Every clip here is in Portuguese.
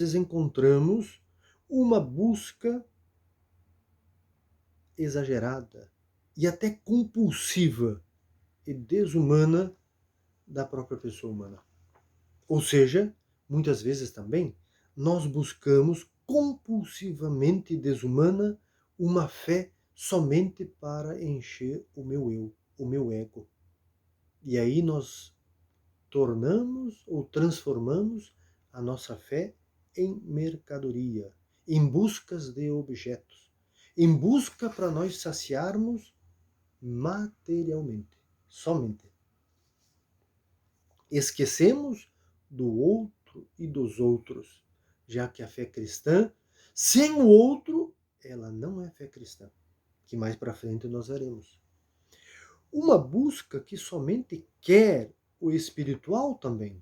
vezes encontramos uma busca exagerada e até compulsiva e desumana da própria pessoa humana. Ou seja, muitas vezes também nós buscamos compulsivamente e desumana uma fé somente para encher o meu eu, o meu ego. E aí nós tornamos ou transformamos a nossa fé em mercadoria, em buscas de objetos, em busca para nós saciarmos materialmente, somente. Esquecemos do outro e dos outros, já que a fé cristã, sem o outro, ela não é fé cristã, que mais para frente nós veremos. Uma busca que somente quer o espiritual também,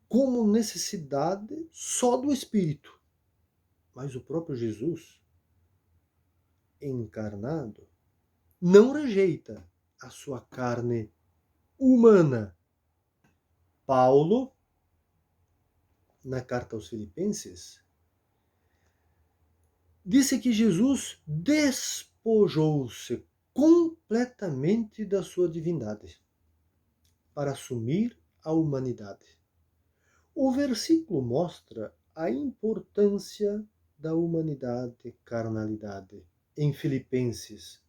como necessidade só do espírito. Mas o próprio Jesus, encarnado, não rejeita a sua carne humana. Paulo, na carta aos Filipenses, disse que Jesus despojou-se completamente da sua divindade para assumir a humanidade. O versículo mostra a importância da humanidade, carnalidade, em Filipenses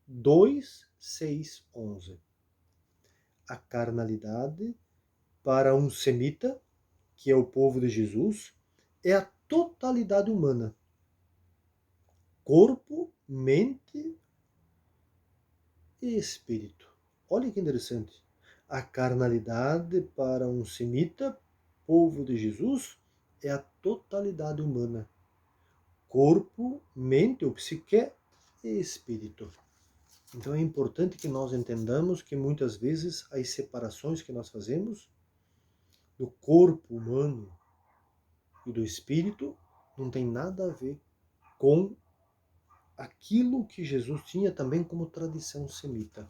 2, 6, 11. A carnalidade, para um semita, que é o povo de Jesus, é a totalidade humana. Corpo, mente e espírito. Olha que interessante. A carnalidade para um semita, povo de Jesus, é a totalidade humana. Corpo, mente ou psique e espírito. Então é importante que nós entendamos que muitas vezes as separações que nós fazemos do corpo humano e do espírito não tem nada a ver com aquilo que Jesus tinha também como tradição semita.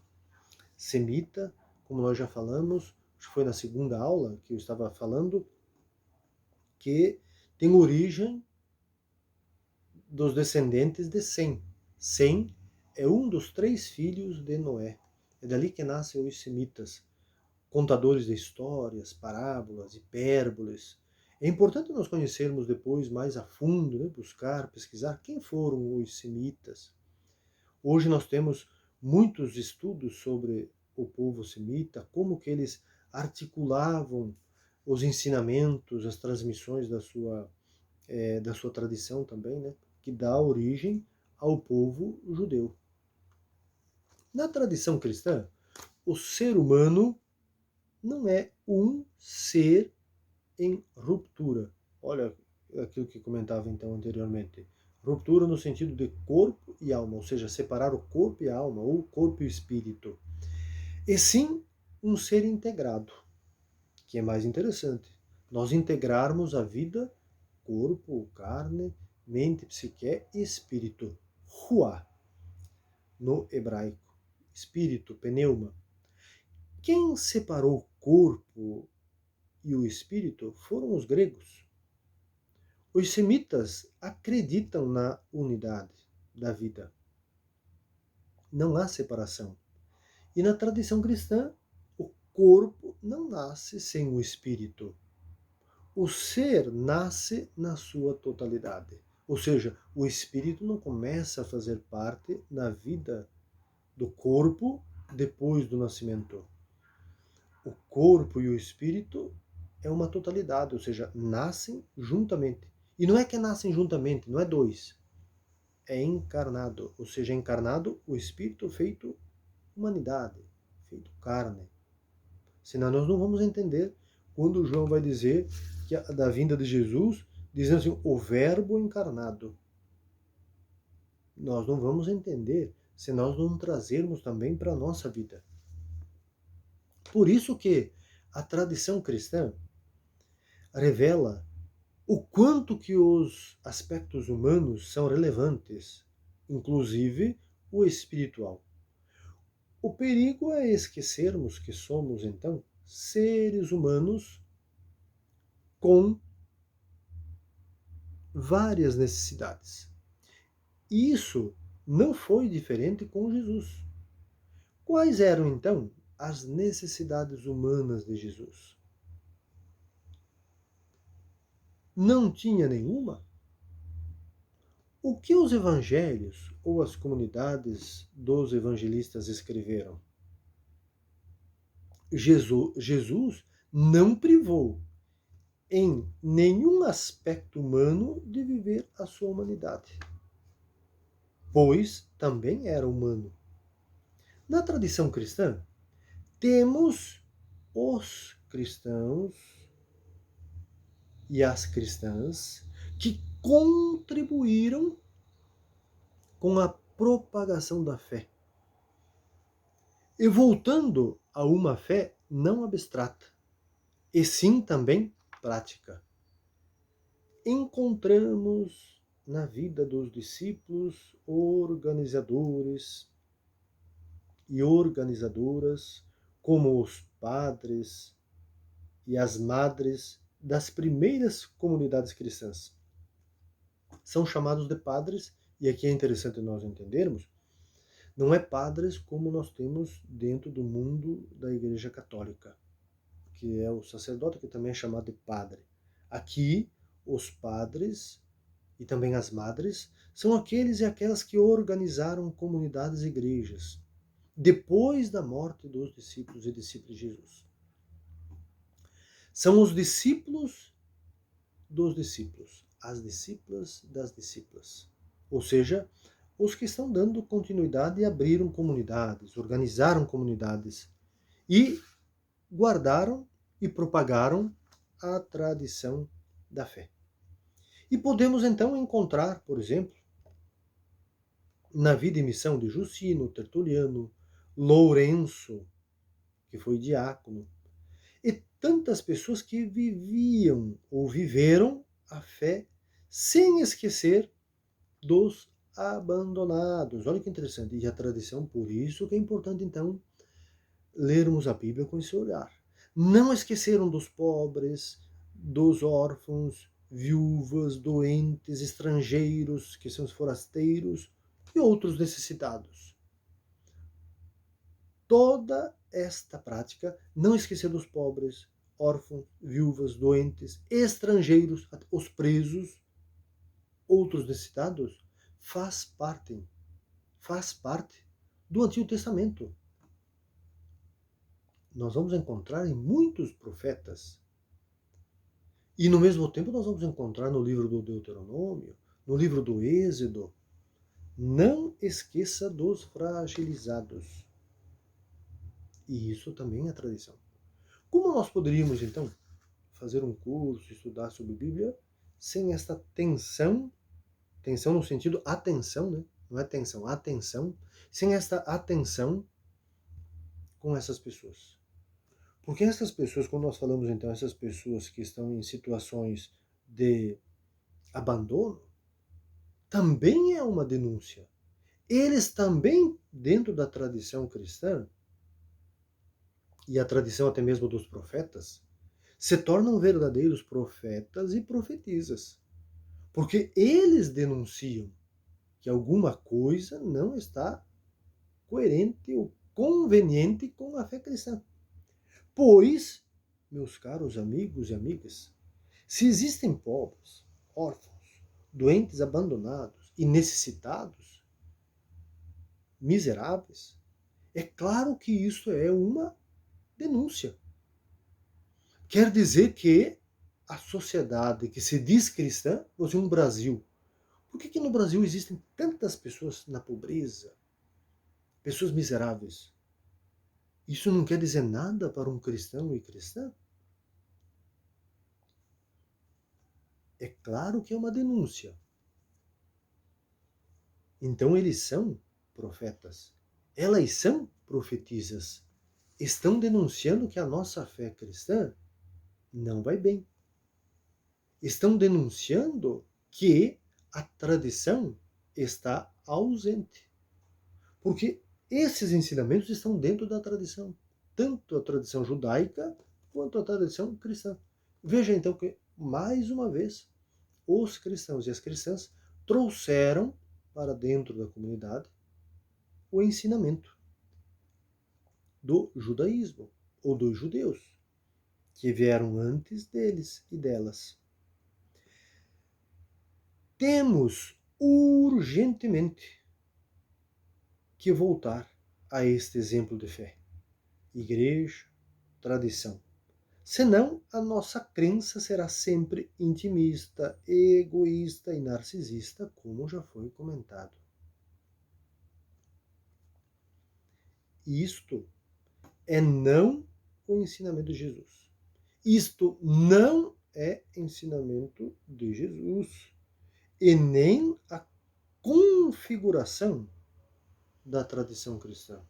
Semita, como nós já falamos, acho que foi na segunda aula que eu estava falando, que tem origem dos descendentes de Sem. Sem é um dos 3 filhos de Noé. É dali que nascem os semitas, contadores de histórias, parábolas, hipérboles. É importante nós conhecermos depois mais a fundo, né, buscar, pesquisar quem foram os semitas. Hoje nós temos muitos estudos sobre o povo semita, como que eles articulavam os ensinamentos, as transmissões da sua tradição também, né, que dá origem ao povo judeu. Na tradição cristã, o ser humano não é um ser em ruptura. Olha aquilo que comentava então anteriormente. Ruptura no sentido de corpo e alma, ou seja, separar o corpo e a alma, ou corpo e espírito. E sim um ser integrado, que é mais interessante. Nós integrarmos a vida, corpo, carne, mente, psique e espírito. Ruá, no hebraico. Espírito, pneuma. Quem separou o corpo e o espírito foram os gregos. Os semitas acreditam na unidade da vida. Não há separação. E na tradição cristã, o corpo não nasce sem o espírito. O ser nasce na sua totalidade. Ou seja, o espírito não começa a fazer parte da vida do corpo depois do nascimento. O corpo e o espírito é uma totalidade, ou seja, nascem juntamente. E não é que nascem juntamente, não é dois. É encarnado, ou seja, encarnado o espírito feito humanidade, feito carne. Senão nós não vamos entender quando João vai dizer que da vinda de Jesus, dizendo assim, o verbo encarnado. Nós não vamos entender se nós não trazermos também para a nossa vida. Por isso que a tradição cristã revela o quanto que os aspectos humanos são relevantes, inclusive o espiritual. O perigo é esquecermos que somos, então, seres humanos com várias necessidades. Isso não foi diferente com Jesus. Quais eram, então, as necessidades humanas de Jesus? Não tinha nenhuma? O que os evangelhos ou as comunidades dos evangelistas escreveram? Jesus não privou em nenhum aspecto humano de viver a sua humanidade, pois também era humano. Na tradição cristã, temos os cristãos e as cristãs que contribuíram com a propagação da fé. E voltando a uma fé não abstrata, e sim também prática. Encontramos na vida dos discípulos organizadores e organizadoras, como os padres e as madres das primeiras comunidades cristãs. São chamados de padres, e aqui é interessante nós entendermos, não é padres como nós temos dentro do mundo da Igreja Católica, que é o sacerdote, que também é chamado de padre. Aqui, os padres e também as madres são aqueles e aquelas que organizaram comunidades e igrejas depois da morte dos discípulos e discípulos de Jesus. São os discípulos dos discípulos, as discípulas das discípulas. Ou seja, os que estão dando continuidade e abriram comunidades, organizaram comunidades e guardaram e propagaram a tradição da fé. E podemos então encontrar, por exemplo, na vida e missão de Justino, Tertuliano, Lourenço, que foi diácono, e tantas pessoas que viviam ou viveram a fé sem esquecer dos abandonados. Olha que interessante. E a tradição, por isso que é importante então lermos a Bíblia com esse olhar. Não esqueceram dos pobres, dos órfãos, viúvas, doentes, estrangeiros, que são os forasteiros e outros necessitados. Toda esta prática, não esquecer dos pobres, órfãos, viúvas, doentes, estrangeiros, os presos, outros necessitados, faz parte do Antigo Testamento. Nós vamos encontrar em muitos profetas. E no mesmo tempo nós vamos encontrar no livro do Deuteronômio, no livro do Êxodo, não esqueça dos fragilizados. E isso também é tradição. Como nós poderíamos, então, fazer um curso, estudar sobre Bíblia, sem esta tensão no sentido atenção, né? Não é tensão, atenção, sem esta atenção com essas pessoas. Porque essas pessoas, quando nós falamos então, essas pessoas que estão em situações de abandono, também é uma denúncia. Eles também, dentro da tradição cristã, e a tradição até mesmo dos profetas, se tornam verdadeiros profetas e profetisas. Porque eles denunciam que alguma coisa não está coerente ou conveniente com a fé cristã. Pois, meus caros amigos e amigas, se existem pobres, órfãos, doentes abandonados e necessitados, miseráveis, é claro que isso é uma denúncia. Quer dizer que a sociedade que se diz cristã, por exemplo, no Brasil, por que no Brasil existem tantas pessoas na pobreza, pessoas miseráveis? Isso não quer dizer nada para um cristão e cristã? É claro que é uma denúncia. Então eles são profetas. Elas são profetisas. Estão denunciando que a nossa fé cristã não vai bem. Estão denunciando que a tradição está ausente. Porque esses ensinamentos estão dentro da tradição, tanto a tradição judaica quanto a tradição cristã. Veja então que, mais uma vez, os cristãos e as cristãs trouxeram para dentro da comunidade o ensinamento do judaísmo, ou dos judeus, que vieram antes deles e delas. Temos urgentemente que voltar a este exemplo de fé. Igreja, tradição. Senão, a nossa crença será sempre intimista, egoísta e narcisista, como já foi comentado. Isto é não o ensinamento de Jesus. Isto não é ensinamento de Jesus. E nem a configuração da tradição cristã.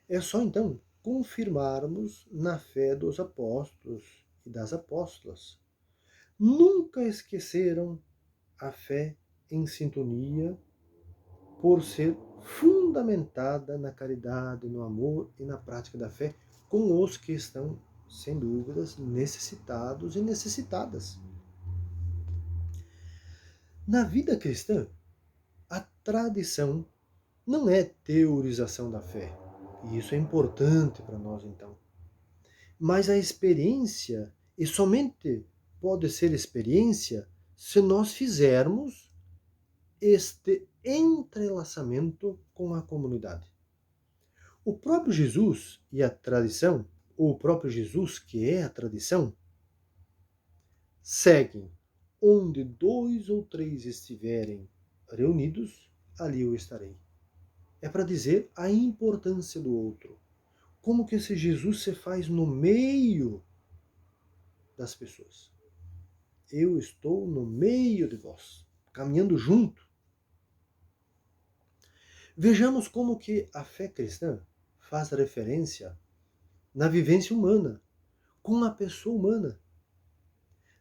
É só então confirmarmos na fé dos apóstolos e das apóstolas. Nunca esqueceram a fé em sintonia por ser fundamentada na caridade, no amor e na prática da fé com os que estão, sem dúvidas, necessitados e necessitadas. Na vida cristã, a tradição não é teorização da fé. E isso é importante para nós, então. Mas a experiência, e somente pode ser experiência, se nós fizermos este entrelaçamento com a comunidade. O próprio Jesus e a tradição, ou o próprio Jesus que é a tradição, seguem onde 2 ou 3 estiverem reunidos, ali eu estarei. É para dizer a importância do outro. Como que esse Jesus se faz no meio das pessoas. Eu estou no meio de vós, caminhando junto. Vejamos como que a fé cristã faz referência na vivência humana, com a pessoa humana.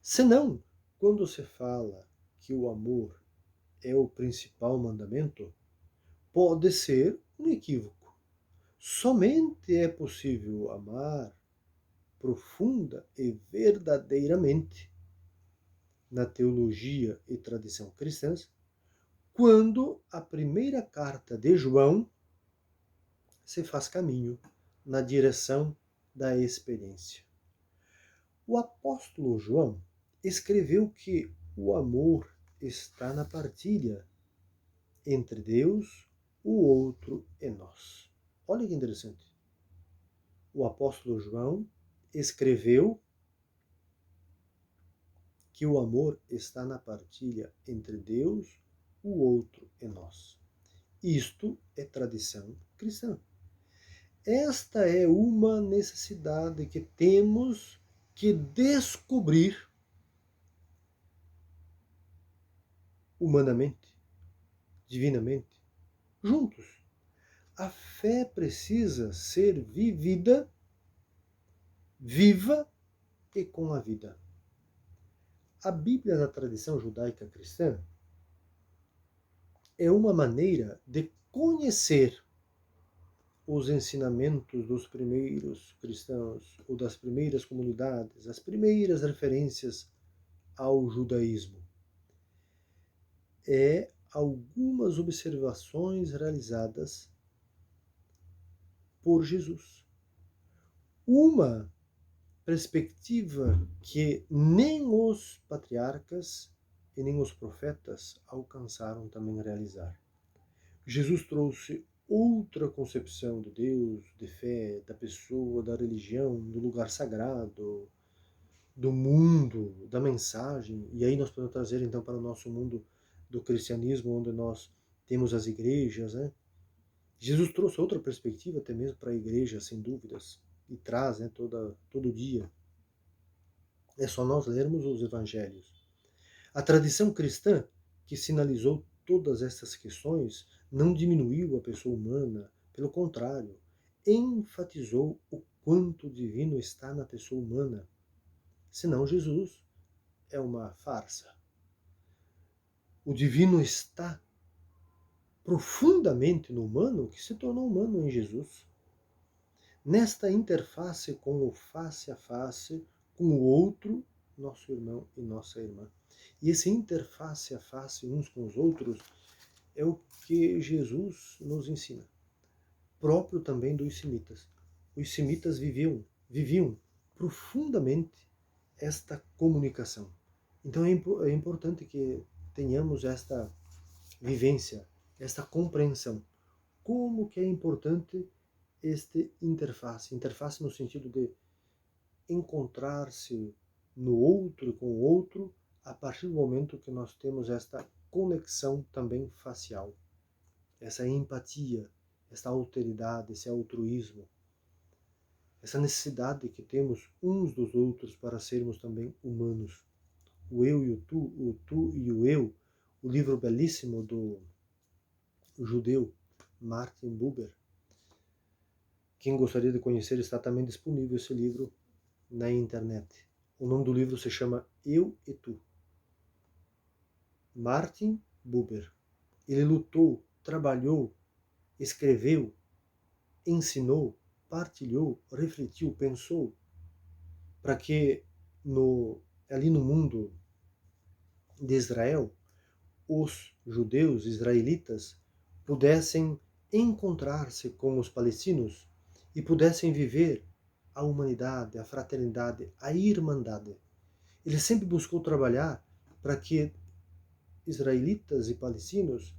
Senão, quando se fala que o amor é o principal mandamento, pode ser um equívoco. Somente é possível amar profunda e verdadeiramente na teologia e tradição cristãs quando a primeira carta de João se faz caminho na direção da experiência. O apóstolo João escreveu que o amor está na partilha entre Deus, o outro e nós. Olha que interessante. O apóstolo João escreveu que o amor está na partilha entre Deus, o outro e nós. Isto é tradição cristã. Esta é uma necessidade que temos que descobrir humanamente, divinamente, juntos. A fé precisa ser vivida, viva e com a vida. A Bíblia da tradição judaica cristã é uma maneira de conhecer os ensinamentos dos primeiros cristãos ou das primeiras comunidades, as primeiras referências ao judaísmo. É algumas observações realizadas por Jesus. Uma perspectiva que nem os patriarcas e nem os profetas alcançaram também realizar. Jesus trouxe outra concepção de Deus, de fé, da pessoa, da religião, do lugar sagrado, do mundo, da mensagem. E aí nós podemos trazer então para o nosso mundo do cristianismo, onde nós temos as igrejas, né? Jesus trouxe outra perspectiva até mesmo para a igreja, sem dúvidas, e traz, né, todo dia. É só nós lermos os evangelhos. A tradição cristã, que sinalizou todas essas questões, não diminuiu a pessoa humana, pelo contrário, enfatizou o quanto o divino está na pessoa humana. Senão Jesus é uma farsa. O divino está profundamente no humano, que se tornou humano em Jesus. Nesta interface com o face a face, com o outro, nosso irmão e nossa irmã. E esse interface a face uns com os outros é o que Jesus nos ensina, próprio também dos semitas. Os semitas viviam profundamente esta comunicação. Então é importante que tenhamos esta vivência, esta compreensão. Como que é importante este interface no sentido de encontrar-se no outro, com o outro, a partir do momento que nós temos esta conexão também facial, essa empatia, essa alteridade, esse altruísmo, essa necessidade que temos uns dos outros para sermos também humanos. O eu e o tu e o eu, o livro belíssimo do judeu Martin Buber. Quem gostaria de conhecer, está também disponível esse livro na internet. O nome do livro se chama Eu e Tu. Martin Buber. Ele lutou, trabalhou, escreveu, ensinou, partilhou, refletiu, pensou, para que ali no mundo de Israel, os judeus israelitas pudessem encontrar-se com os palestinos e pudessem viver a humanidade, a fraternidade, a irmandade. Ele sempre buscou trabalhar para que israelitas e palestinos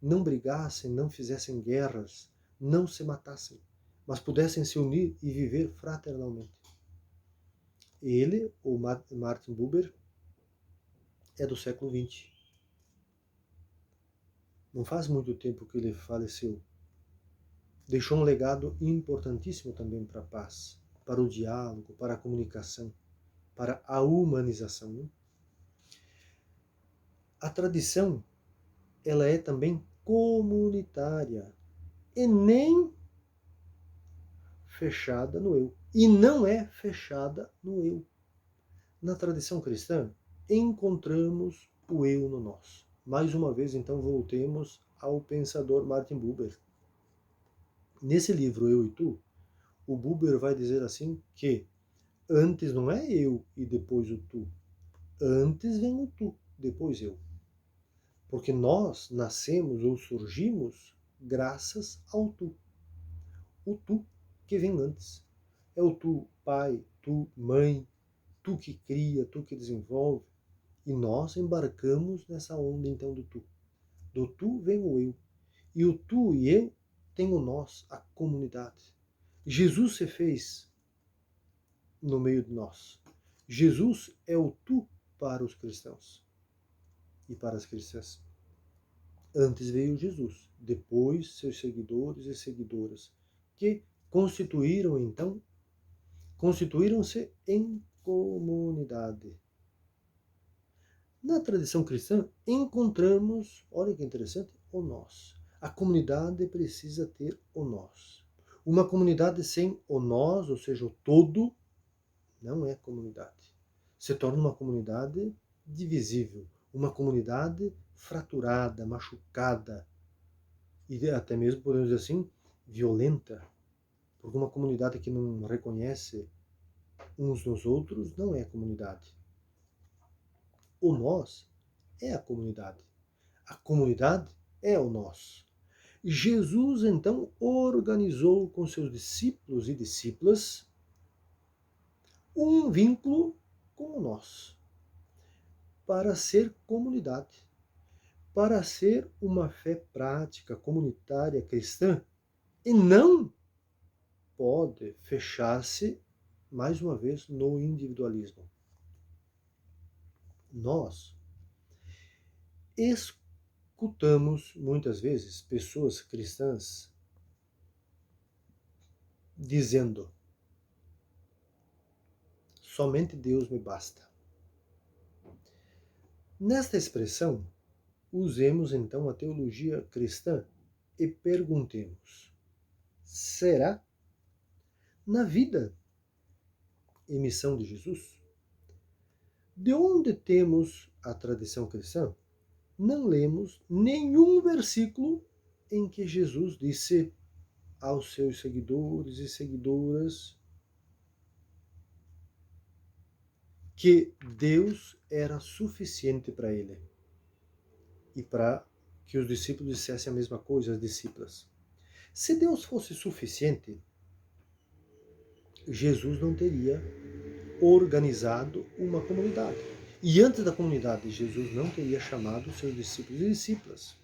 não brigassem, não fizessem guerras, não se matassem, mas pudessem se unir e viver fraternalmente. Ele, o Martin Buber, é do século XX. Não faz muito tempo que ele faleceu. Deixou um legado importantíssimo também para a paz, para o diálogo, para a comunicação, para a humanização. Né? A tradição, ela é também comunitária e nem fechada no eu. E não é fechada no eu. Na tradição cristã, encontramos o eu no nós. Mais uma vez, então, voltemos ao pensador Martin Buber. Nesse livro, Eu e Tu, o Buber vai dizer assim que antes não é eu e depois o tu. Antes vem o tu, depois eu. Porque nós nascemos ou surgimos graças ao tu. O tu que vem antes. É o tu pai, tu mãe, tu que cria, tu que desenvolve. E nós embarcamos nessa onda então do tu. Do tu vem o eu. E o tu e eu tem o nós, a comunidade. Jesus se fez no meio de nós. Jesus é o tu para os cristãos e para as cristãs. Antes veio Jesus, depois seus seguidores e seguidoras, que constituíram-se em comunidade. Na tradição cristã, encontramos, olha que interessante, o nós. A comunidade precisa ter o nós. Uma comunidade sem o nós, ou seja, o todo, não é comunidade. Se torna uma comunidade divisível, uma comunidade fraturada, machucada e até mesmo, podemos dizer assim, violenta. Porque uma comunidade que não reconhece uns nos outros não é comunidade. O nós é a comunidade. A comunidade é o nós. Jesus, então, organizou com seus discípulos e discípulas um vínculo com o nós, para ser comunidade, para ser uma fé prática, comunitária, cristã, e não pode fechar-se, mais uma vez, no individualismo. Nós escutamos, muitas vezes, pessoas cristãs dizendo: somente Deus me basta. Nesta expressão, usemos então a teologia cristã e perguntemos: será? Na vida e missão de Jesus, de onde temos a tradição cristã? Não lemos nenhum versículo em que Jesus disse aos seus seguidores e seguidoras que Deus era suficiente para ele e para que os discípulos dissessem a mesma coisa, as discípulas. Se Deus fosse suficiente, Jesus não teria organizado uma comunidade. E antes da comunidade, Jesus não teria chamado seus discípulos e discípulas.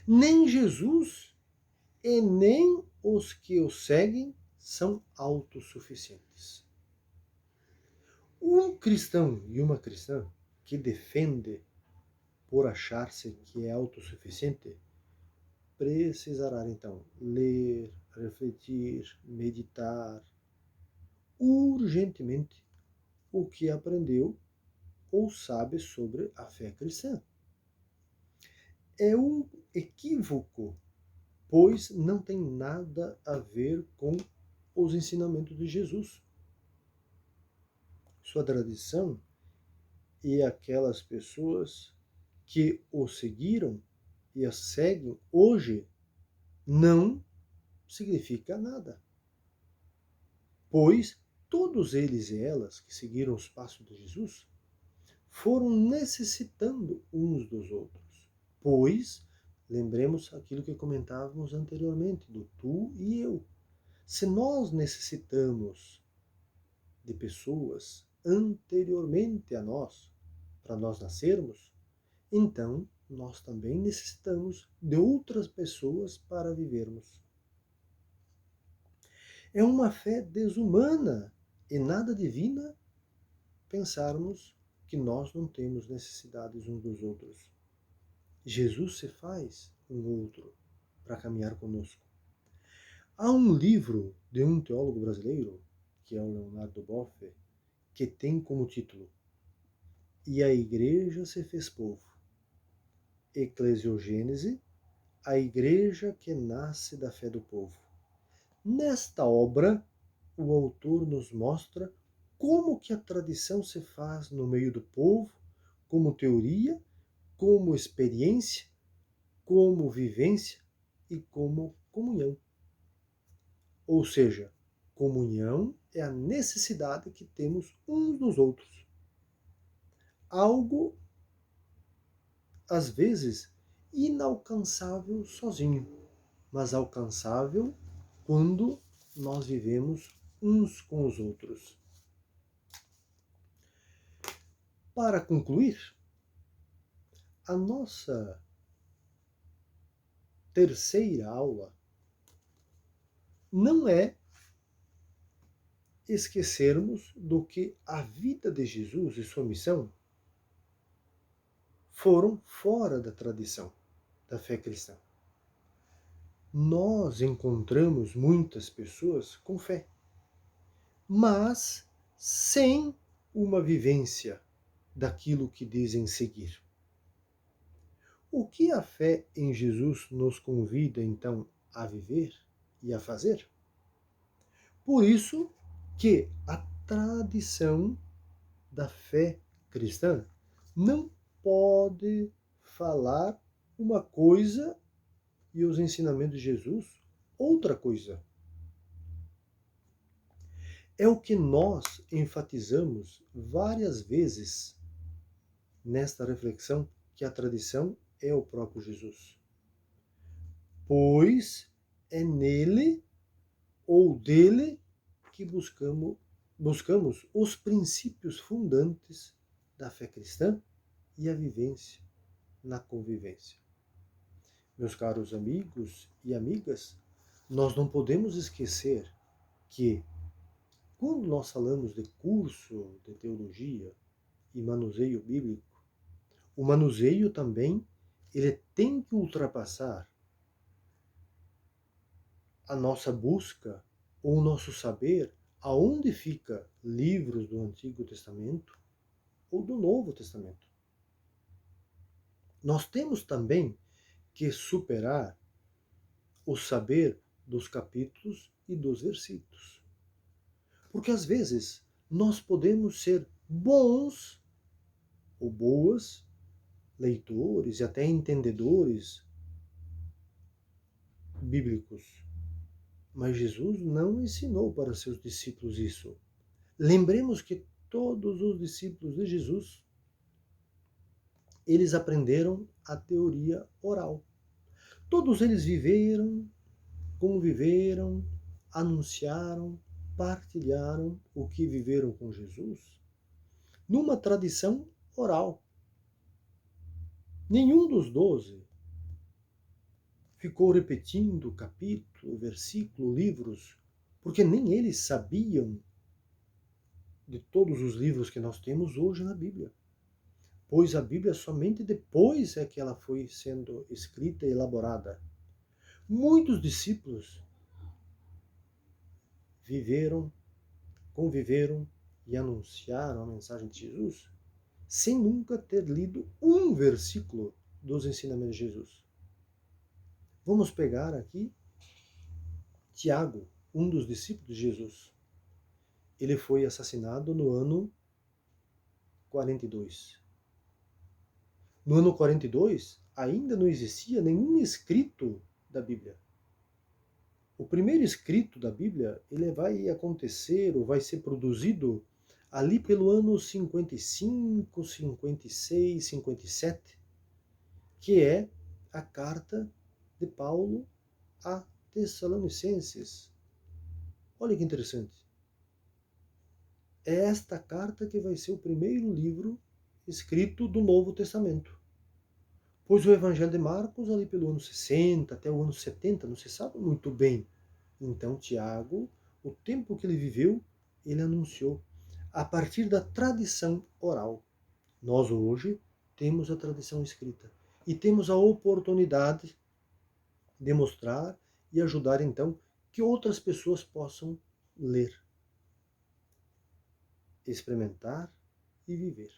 Nem Jesus e nem os que o seguem são autossuficientes. Um cristão e uma cristã que defende por achar-se que é autossuficiente precisará então ler, refletir, meditar urgentemente o que aprendeu ou sabe sobre a fé cristã. É um equívoco, pois não tem nada a ver com os ensinamentos de Jesus. Sua tradição e aquelas pessoas que o seguiram e a seguem hoje não significa nada. Pois todos eles e elas que seguiram os passos de Jesus foram necessitando uns dos outros. Pois, lembremos aquilo que comentávamos anteriormente, do tu e eu. Se nós necessitamos de pessoas anteriormente a nós, para nós nascermos, então nós também necessitamos de outras pessoas para vivermos. É uma fé desumana e nada divina pensarmos que nós não temos necessidades uns dos outros. Jesus se faz um outro para caminhar conosco. Há um livro de um teólogo brasileiro, que é o Leonardo Boff, que tem como título E a Igreja se fez povo. Eclesiogênese, a Igreja que nasce da fé do povo. Nesta obra, o autor nos mostra como que a tradição se faz no meio do povo, como teoria, como experiência, como vivência e como comunhão. Ou seja, comunhão é a necessidade que temos uns dos outros. Algo, às vezes, inalcançável sozinho, mas alcançável quando nós vivemos uns com os outros. Para concluir, a nossa terceira aula não é esquecermos do que a vida de Jesus e sua missão foram fora da tradição da fé cristã. Nós encontramos muitas pessoas com fé, mas sem uma vivência daquilo que dizem seguir. O que a fé em Jesus nos convida então a viver e a fazer? Por isso que a tradição da fé cristã não pode falar uma coisa e os ensinamentos de Jesus outra coisa. É o que nós enfatizamos várias vezes nesta reflexão, que a tradição é o próprio Jesus. Pois é nele ou dele que buscamos os princípios fundantes da fé cristã e a vivência na convivência. Meus caros amigos e amigas, nós não podemos esquecer que quando nós falamos de curso de teologia e manuseio bíblico, o manuseio também ele tem que ultrapassar a nossa busca ou o nosso saber aonde fica livros do Antigo Testamento ou do Novo Testamento. Nós temos também que superar o saber dos capítulos e dos versículos. Porque às vezes nós podemos ser bons ou boas leitores e até entendedores bíblicos, mas Jesus não ensinou para seus discípulos isso. Lembremos que todos os discípulos de Jesus, eles aprenderam a teoria oral. Todos eles viveram, conviveram, anunciaram, partilharam o que viveram com Jesus numa tradição oral. Nenhum dos 12 ficou repetindo capítulo, versículo, livros, porque nem eles sabiam de todos os livros que nós temos hoje na Bíblia. Pois a Bíblia somente depois é que ela foi sendo escrita e elaborada. Muitos discípulos viveram, conviveram e anunciaram a mensagem de Jesus sem nunca ter lido um versículo dos ensinamentos de Jesus. Vamos pegar aqui Tiago, um dos discípulos de Jesus. Ele foi assassinado no ano 42. No ano 42, ainda não existia nenhum escrito da Bíblia. O primeiro escrito da Bíblia, ele vai acontecer ou vai ser produzido ali pelo ano 55, 56, 57, que é a carta de Paulo a Tessalonicenses. Olha que interessante. É esta carta que vai ser o primeiro livro escrito do Novo Testamento. Pois o Evangelho de Marcos, ali pelo ano 60 até o ano 70, não se sabe muito bem. Então, Tiago, o tempo que ele viveu, ele anunciou a partir da tradição oral. Nós hoje temos a tradição escrita e temos a oportunidade de mostrar e ajudar, então, que outras pessoas possam ler, experimentar e viver.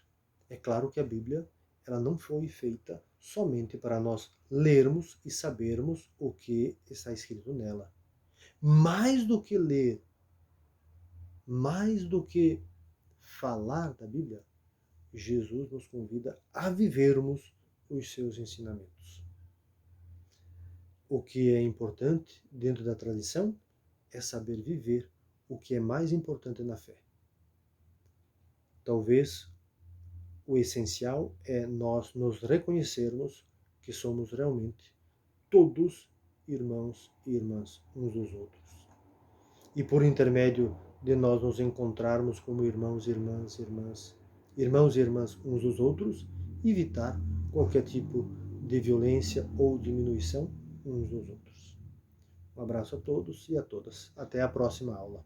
É claro que a Bíblia, ela não foi feita somente para nós lermos e sabermos o que está escrito nela. Mais do que ler, mais do que falar da Bíblia, Jesus nos convida a vivermos os seus ensinamentos. O que é importante dentro da tradição é saber viver o que é mais importante na fé. Talvez o essencial é nós nos reconhecermos que somos realmente todos irmãos e irmãs uns dos outros. E por intermédio de nós nos encontrarmos como irmãos e irmãs, irmãos e irmãs uns dos outros, evitar qualquer tipo de violência ou diminuição uns dos outros. Um abraço a todos e a todas. Até a próxima aula.